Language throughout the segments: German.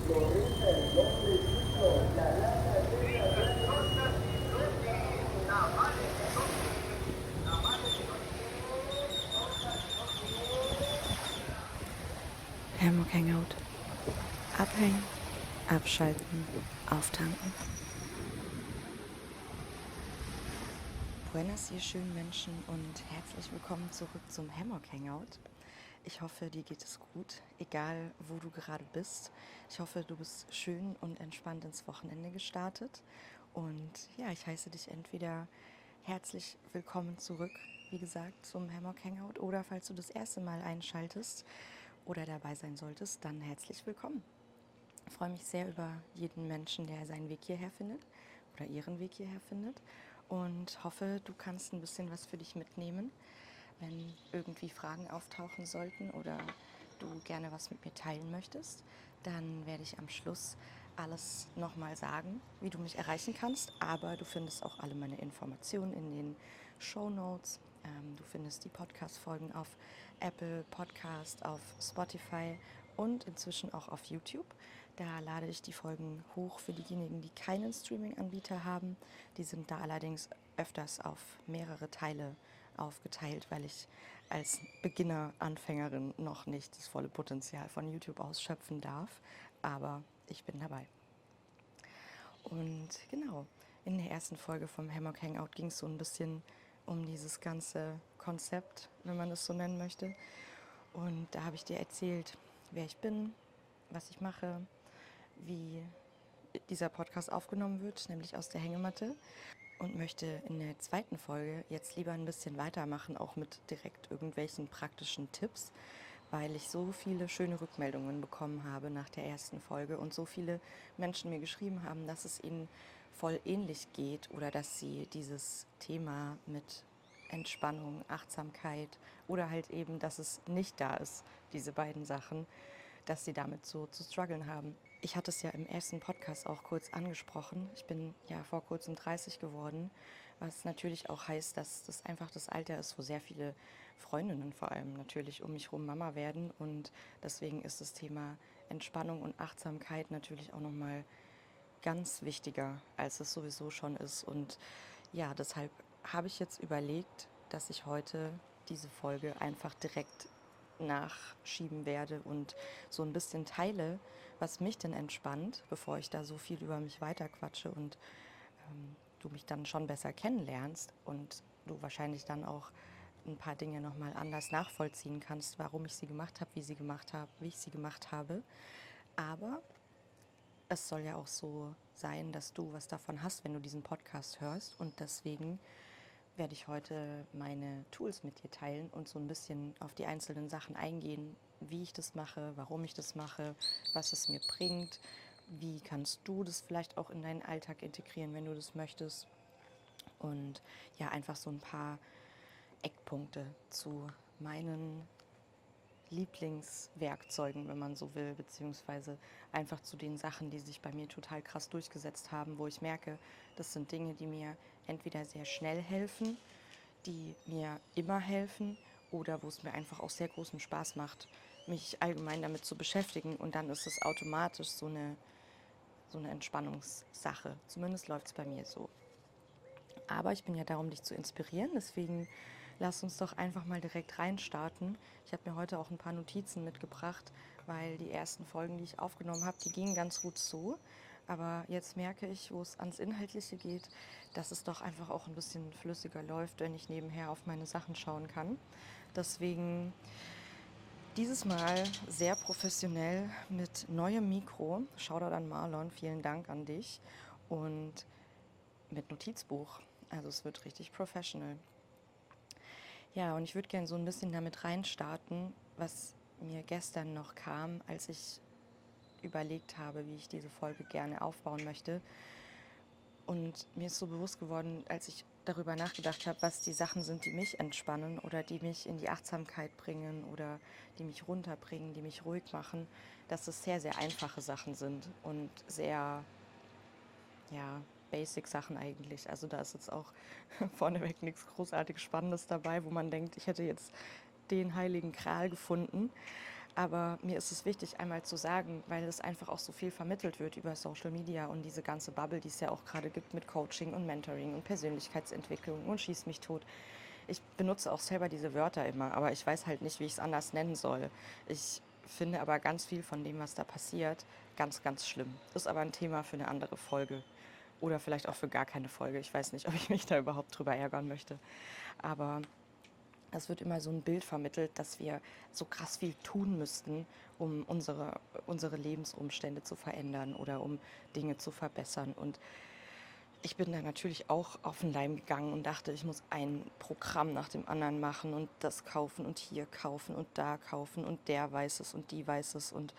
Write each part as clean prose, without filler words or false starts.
Hammock Hangout. Abhängen, abschalten, auftanken. Buenas, ihr schönen Menschen, und herzlich willkommen zurück zum Hammock Hangout. Ich hoffe, dir geht es gut, egal wo du gerade bist. Ich hoffe, du bist schön und entspannt ins Wochenende gestartet. Und ja, ich heiße dich entweder herzlich willkommen zurück, wie gesagt, zum Hammock Hangout, oder falls du das erste Mal einschaltest oder dabei sein solltest, dann herzlich willkommen. Ich freue mich sehr über jeden Menschen, der seinen Weg hierher findet oder ihren Weg hierher findet, und hoffe, du kannst ein bisschen was für dich mitnehmen. Wenn irgendwie Fragen auftauchen sollten oder du gerne was mit mir teilen möchtest, dann werde ich am Schluss alles nochmal sagen, wie du mich erreichen kannst. Aber du findest auch alle meine Informationen in den Shownotes. Du findest die Podcast-Folgen auf Apple Podcast, auf Spotify und inzwischen auch auf YouTube. Da lade ich die Folgen hoch für diejenigen, die keinen Streaming-Anbieter haben. Die sind da allerdings öfters auf mehrere Teile aufgeteilt, weil ich als Beginner, Anfängerin noch nicht das volle Potenzial von YouTube ausschöpfen darf. Aber ich bin dabei. Und genau, in der ersten Folge vom Hammock Hangout ging es so ein bisschen um dieses ganze Konzept, wenn man es so nennen möchte. Und da habe ich dir erzählt, wer ich bin, was ich mache, wie dieser Podcast aufgenommen wird, nämlich aus der Hängematte. Und möchte in der zweiten Folge jetzt lieber ein bisschen weitermachen, auch mit direkt irgendwelchen praktischen Tipps, weil ich so viele schöne Rückmeldungen bekommen habe nach der ersten Folge und so viele Menschen mir geschrieben haben, dass es ihnen voll ähnlich geht oder dass sie dieses Thema mit Entspannung, Achtsamkeit oder halt eben, dass es nicht da ist, diese beiden Sachen, dass sie damit so zu strugglen haben. Ich hatte es ja im ersten Podcast auch kurz angesprochen. Ich bin ja vor kurzem 30 geworden, was natürlich auch heißt, dass das einfach das Alter ist, wo sehr viele Freundinnen vor allem natürlich um mich herum Mama werden. Und deswegen ist das Thema Entspannung und Achtsamkeit natürlich auch nochmal ganz wichtiger, als es sowieso schon ist. Und ja, deshalb habe ich jetzt überlegt, dass ich heute diese Folge einfach direkt nachschieben werde und so ein bisschen teile, was mich denn entspannt, bevor ich da so viel über mich weiterquatsche und du mich dann schon besser kennenlernst und du wahrscheinlich dann auch ein paar Dinge nochmal anders nachvollziehen kannst, warum ich sie gemacht habe, wie ich sie gemacht habe. Aber es soll ja auch so sein, dass du was davon hast, wenn du diesen Podcast hörst, und deswegen werde ich heute meine Tools mit dir teilen und so ein bisschen auf die einzelnen Sachen eingehen, wie ich das mache, warum ich das mache, was es mir bringt, wie kannst du das vielleicht auch in deinen Alltag integrieren, wenn du das möchtest, und ja, einfach so ein paar Eckpunkte zu meinen Lieblingswerkzeugen, wenn man so will, beziehungsweise einfach zu den Sachen, die sich bei mir total krass durchgesetzt haben, wo ich merke, das sind Dinge, die mir entweder sehr schnell helfen, die mir immer helfen, oder wo es mir einfach auch sehr großen Spaß macht, mich allgemein damit zu beschäftigen, und dann ist es automatisch so eine Entspannungssache. Zumindest läuft es bei mir so. Aber ich bin ja da, um dich zu inspirieren, deswegen lass uns doch einfach mal direkt reinstarten. Ich habe mir heute auch ein paar Notizen mitgebracht, weil die ersten Folgen, die ich aufgenommen habe, die gingen ganz gut so. Aber jetzt merke ich, wo es ans Inhaltliche geht, dass es doch einfach auch ein bisschen flüssiger läuft, wenn ich nebenher auf meine Sachen schauen kann. Deswegen dieses Mal sehr professionell mit neuem Mikro. Shoutout an Marlon, vielen Dank an dich. Und mit Notizbuch. Also es wird richtig professional. Ja, und ich würde gerne so ein bisschen damit reinstarten, was mir gestern noch kam, als ich überlegt habe, wie ich diese Folge gerne aufbauen möchte. Und mir ist so bewusst geworden, als ich darüber nachgedacht habe, was die Sachen sind, die mich entspannen oder die mich in die Achtsamkeit bringen oder die mich runterbringen, die mich ruhig machen, dass es sehr, sehr einfache Sachen sind und sehr, ja, Basic-Sachen eigentlich. Also da ist jetzt auch vorneweg nichts großartig Spannendes dabei, wo man denkt, ich hätte jetzt den heiligen Gral gefunden. Aber mir ist es wichtig, einmal zu sagen, weil es einfach auch so viel vermittelt wird über Social Media und diese ganze Bubble, die es ja auch gerade gibt mit Coaching und Mentoring und Persönlichkeitsentwicklung und schieß mich tot. Ich benutze auch selber diese Wörter immer, aber ich weiß halt nicht, wie ich es anders nennen soll. Ich finde aber ganz viel von dem, was da passiert, ganz, ganz schlimm. Ist aber ein Thema für eine andere Folge. Oder vielleicht auch für gar keine Folge. Ich weiß nicht, ob ich mich da überhaupt drüber ärgern möchte. Aber es wird immer so ein Bild vermittelt, dass wir so krass viel tun müssten, um unsere Lebensumstände zu verändern oder um Dinge zu verbessern. Und ich bin da natürlich auch auf den Leim gegangen und dachte, ich muss ein Programm nach dem anderen machen und das kaufen und hier kaufen und da kaufen und der weiß es und die weiß es. Und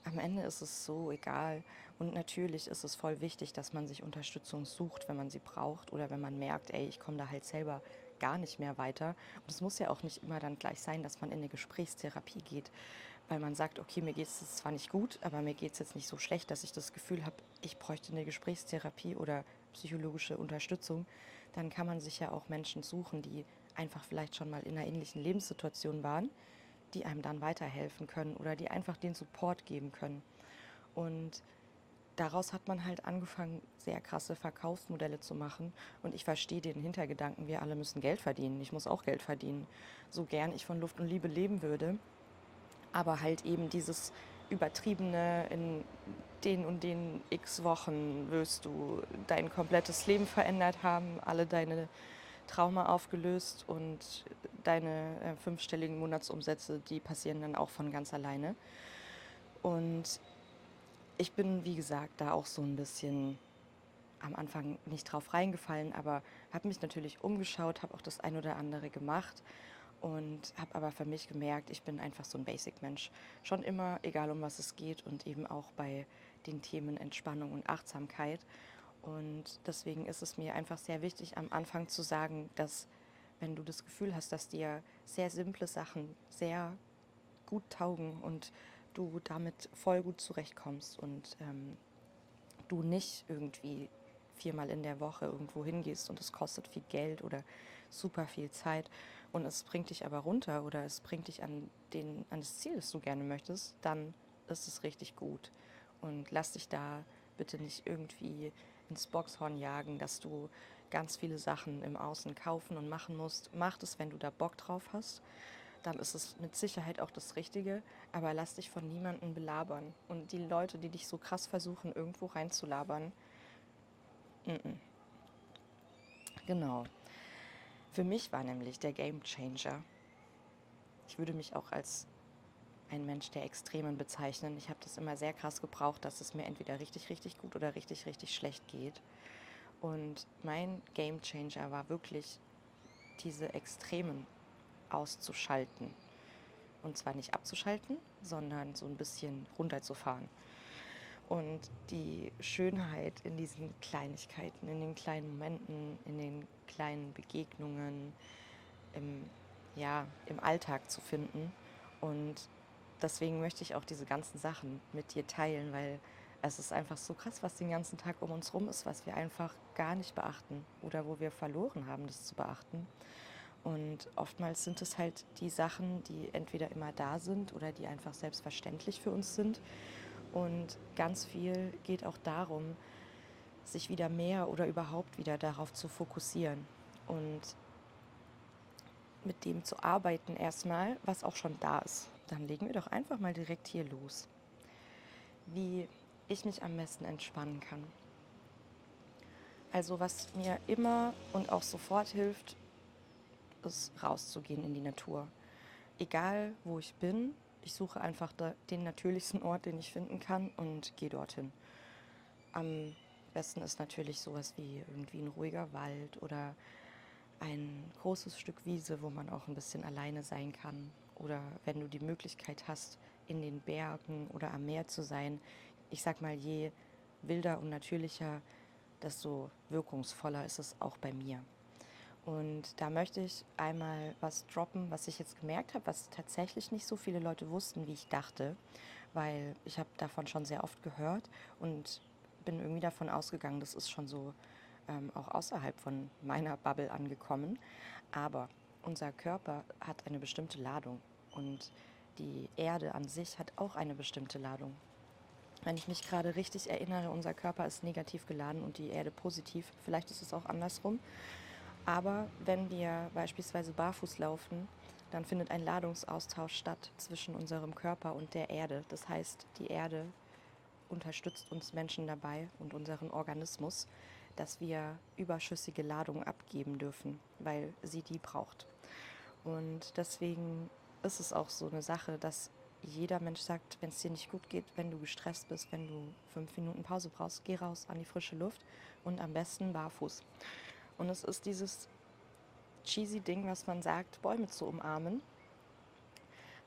am Ende ist es so egal. Und natürlich ist es voll wichtig, dass man sich Unterstützung sucht, wenn man sie braucht oder wenn man merkt, ey, ich komme da halt selber gar nicht mehr weiter. Und es muss ja auch nicht immer dann gleich sein, dass man in eine Gesprächstherapie geht, weil man sagt, okay, mir geht es zwar nicht gut, aber mir geht es jetzt nicht so schlecht, dass ich das Gefühl habe, ich bräuchte eine Gesprächstherapie oder psychologische Unterstützung. Dann kann man sich ja auch Menschen suchen, die einfach vielleicht schon mal in einer ähnlichen Lebenssituation waren, die einem dann weiterhelfen können oder die einfach den Support geben können. Und daraus hat man halt angefangen, sehr krasse Verkaufsmodelle zu machen. Und ich verstehe den Hintergedanken, wir alle müssen Geld verdienen. Ich muss auch Geld verdienen. So gern ich von Luft und Liebe leben würde. Aber halt eben dieses übertriebene, in den und den x Wochen wirst du dein komplettes Leben verändert haben, alle deine Trauma aufgelöst und deine fünfstelligen Monatsumsätze, die passieren dann auch von ganz alleine. Und ich bin, wie gesagt, da auch so ein bisschen am Anfang nicht drauf reingefallen, aber habe mich natürlich umgeschaut, habe auch das ein oder andere gemacht und habe aber für mich gemerkt, ich bin einfach so ein Basic-Mensch. Schon immer, egal um was es geht und eben auch bei den Themen Entspannung und Achtsamkeit. Und deswegen ist es mir einfach sehr wichtig, am Anfang zu sagen, dass wenn du das Gefühl hast, dass dir sehr simple Sachen sehr gut taugen und du damit voll gut zurechtkommst und du nicht irgendwie viermal in der Woche irgendwo hingehst und es kostet viel Geld oder super viel Zeit und es bringt dich aber runter oder es bringt dich an das Ziel, das du gerne möchtest, dann ist es richtig gut. Und lass dich da bitte nicht irgendwie ins Boxhorn jagen, dass du ganz viele Sachen im Außen kaufen und machen musst. Mach das, wenn du da Bock drauf hast. Dann ist es mit Sicherheit auch das Richtige, aber lass dich von niemandem belabern. Und die Leute, die dich so krass versuchen, irgendwo reinzulabern, genau. Für mich war nämlich der Game Changer. Ich würde mich auch als ein Mensch der Extremen bezeichnen. Ich habe das immer sehr krass gebraucht, dass es mir entweder richtig, richtig gut oder richtig, richtig schlecht geht. Und mein Game Changer war wirklich, diese Extremen auszuschalten. Und zwar nicht abzuschalten, sondern so ein bisschen runterzufahren. Und die Schönheit in diesen Kleinigkeiten, in den kleinen Momenten, in den kleinen Begegnungen, im, ja, im Alltag zu finden. Und deswegen möchte ich auch diese ganzen Sachen mit dir teilen, weil es ist einfach so krass, was den ganzen Tag um uns rum ist, was wir einfach gar nicht beachten oder wo wir verloren haben, das zu beachten. Und oftmals sind es halt die Sachen, die entweder immer da sind oder die einfach selbstverständlich für uns sind. Und ganz viel geht auch darum, sich wieder mehr oder überhaupt wieder darauf zu fokussieren und mit dem zu arbeiten erstmal, was auch schon da ist. Dann legen wir doch einfach mal direkt hier los, wie ich mich am besten entspannen kann. Also was mir immer und auch sofort hilft, ist rauszugehen in die Natur. Egal wo ich bin, ich suche einfach den natürlichsten Ort, den ich finden kann und gehe dorthin. Am besten ist natürlich sowas wie irgendwie ein ruhiger Wald oder ein großes Stück Wiese, wo man auch ein bisschen alleine sein kann. Oder wenn du die Möglichkeit hast, in den Bergen oder am Meer zu sein. Ich sag mal, je wilder und natürlicher, desto wirkungsvoller ist es auch bei mir. Und da möchte ich einmal was droppen, was ich jetzt gemerkt habe, was tatsächlich nicht so viele Leute wussten, wie ich dachte, weil ich habe davon schon sehr oft gehört und bin irgendwie davon ausgegangen, das ist schon so auch außerhalb von meiner Bubble angekommen. Aber unser Körper hat eine bestimmte Ladung und die Erde an sich hat auch eine bestimmte Ladung. Wenn ich mich gerade richtig erinnere, unser Körper ist negativ geladen und die Erde positiv. Vielleicht ist es auch andersrum. Aber wenn wir beispielsweise barfuß laufen, dann findet ein Ladungsaustausch statt zwischen unserem Körper und der Erde. Das heißt, die Erde unterstützt uns Menschen dabei und unseren Organismus, dass wir überschüssige Ladung abgeben dürfen, weil sie die braucht. Und deswegen ist es auch so eine Sache, dass jeder Mensch sagt, wenn es dir nicht gut geht, wenn du gestresst bist, wenn du 5 Minuten Pause brauchst, geh raus an die frische Luft und am besten barfuß. Und es ist dieses cheesy Ding, was man sagt, Bäume zu umarmen.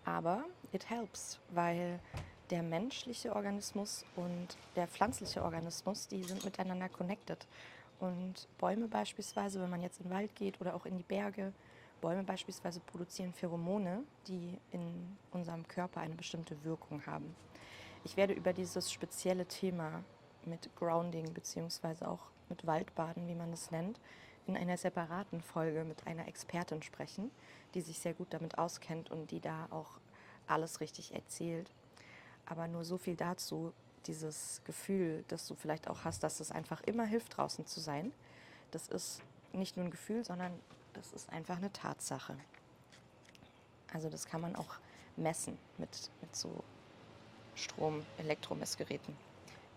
Aber it helps, weil der menschliche Organismus und der pflanzliche Organismus, die sind miteinander connected. Und Bäume beispielsweise, wenn man jetzt in den Wald geht oder auch in die Berge, Bäume beispielsweise produzieren Pheromone, die in unserem Körper eine bestimmte Wirkung haben. Ich werde über dieses spezielle Thema mit Grounding bzw. auch mit Waldbaden, wie man es nennt, in einer separaten Folge mit einer Expertin sprechen, die sich sehr gut damit auskennt und die da auch alles richtig erzählt. Aber nur so viel dazu, dieses Gefühl, das du vielleicht auch hast, dass es einfach immer hilft, draußen zu sein. Das ist nicht nur ein Gefühl, sondern das ist einfach eine Tatsache. Also das kann man auch messen mit so Strom-Elektromessgeräten.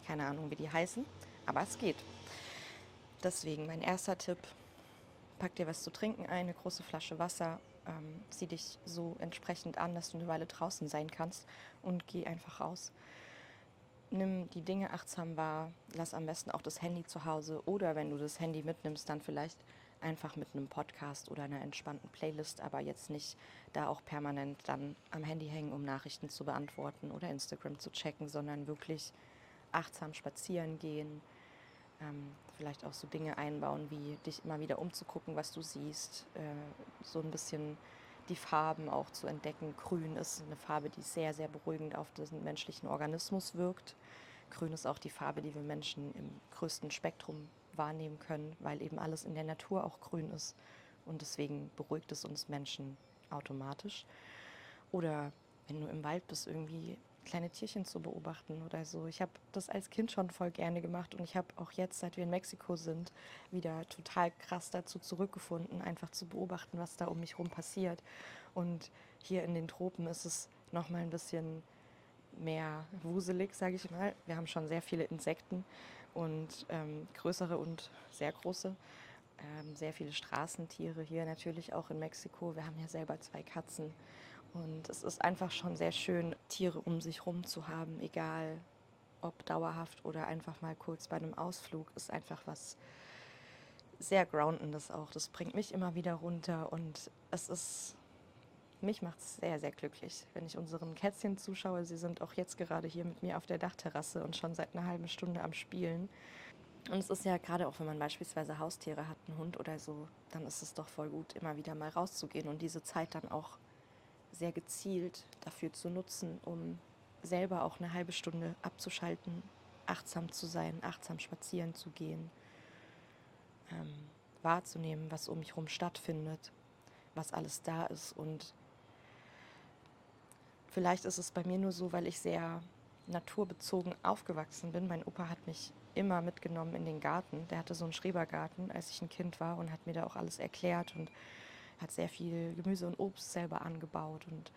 Keine Ahnung, wie die heißen, aber es geht. Deswegen mein erster Tipp, pack dir was zu trinken ein, eine große Flasche Wasser, zieh dich so entsprechend an, dass du eine Weile draußen sein kannst und geh einfach raus. Nimm die Dinge achtsam wahr, lass am besten auch das Handy zu Hause oder wenn du das Handy mitnimmst, dann vielleicht einfach mit einem Podcast oder einer entspannten Playlist, aber jetzt nicht da auch permanent dann am Handy hängen, um Nachrichten zu beantworten oder Instagram zu checken, sondern wirklich achtsam spazieren gehen, vielleicht auch so Dinge einbauen, wie dich immer wieder umzugucken, was du siehst, so ein bisschen die Farben auch zu entdecken. Grün ist eine Farbe, die sehr, sehr beruhigend auf den menschlichen Organismus wirkt. Grün ist auch die Farbe, die wir Menschen im größten Spektrum wahrnehmen können, weil eben alles in der Natur auch grün ist. Und deswegen beruhigt es uns Menschen automatisch. Oder wenn du im Wald bist, irgendwie kleine Tierchen zu beobachten oder so. Ich habe das als Kind schon voll gerne gemacht und ich habe auch jetzt, seit wir in Mexiko sind, wieder total krass dazu zurückgefunden, einfach zu beobachten, was da um mich rum passiert. Und hier in den Tropen ist es nochmal ein bisschen mehr wuselig, sage ich mal. Wir haben schon sehr viele Insekten und größere und sehr große. Sehr viele Straßentiere hier natürlich auch in Mexiko. Wir haben ja selber 2 Katzen. Und es ist einfach schon sehr schön, Tiere um sich herum zu haben, egal ob dauerhaft oder einfach mal kurz bei einem Ausflug, ist einfach was sehr Groundendes auch. Das bringt mich immer wieder runter und mich macht es sehr, sehr glücklich, wenn ich unseren Kätzchen zuschaue. Sie sind auch jetzt gerade hier mit mir auf der Dachterrasse und schon seit einer halben Stunde am Spielen. Und es ist ja gerade auch, wenn man beispielsweise Haustiere hat, einen Hund oder so, dann ist es doch voll gut, immer wieder mal rauszugehen und diese Zeit dann auch sehr gezielt dafür zu nutzen, um selber auch eine halbe Stunde abzuschalten, achtsam zu sein, achtsam spazieren zu gehen, wahrzunehmen, was um mich herum stattfindet, was alles da ist. Und vielleicht ist es bei mir nur so, weil ich sehr naturbezogen aufgewachsen bin. Mein Opa hat mich immer mitgenommen in den Garten. Der hatte so einen Schrebergarten, als ich ein Kind war und hat mir da auch alles erklärt und hat sehr viel Gemüse und Obst selber angebaut und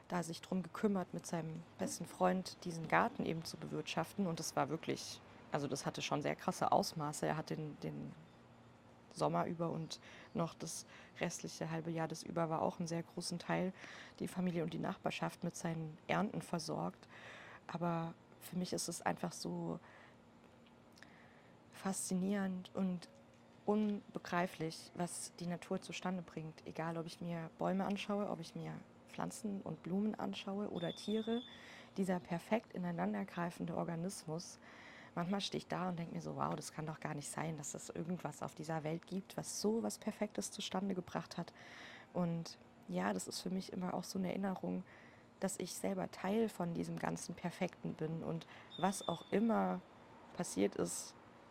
da sich drum gekümmert, mit seinem besten Freund diesen Garten eben zu bewirtschaften. Und das war wirklich, also das hatte schon sehr krasse Ausmaße. Er hat den Sommer über und noch das restliche halbe Jahr des über war auch einen sehr großen Teil die Familie und die Nachbarschaft mit seinen Ernten versorgt. Aber für mich ist es einfach so faszinierend und unbegreiflich, was die Natur zustande bringt. Egal, ob ich mir Bäume anschaue, ob ich mir Pflanzen und Blumen anschaue oder Tiere. Dieser perfekt ineinandergreifende Organismus. Manchmal stehe ich da und denke mir so, wow, das kann doch gar nicht sein, dass es irgendwas auf dieser Welt gibt, was so was Perfektes zustande gebracht hat. Und ja, das ist für mich immer auch so eine Erinnerung, dass ich selber Teil von diesem ganzen Perfekten bin und was auch immer passiert ist,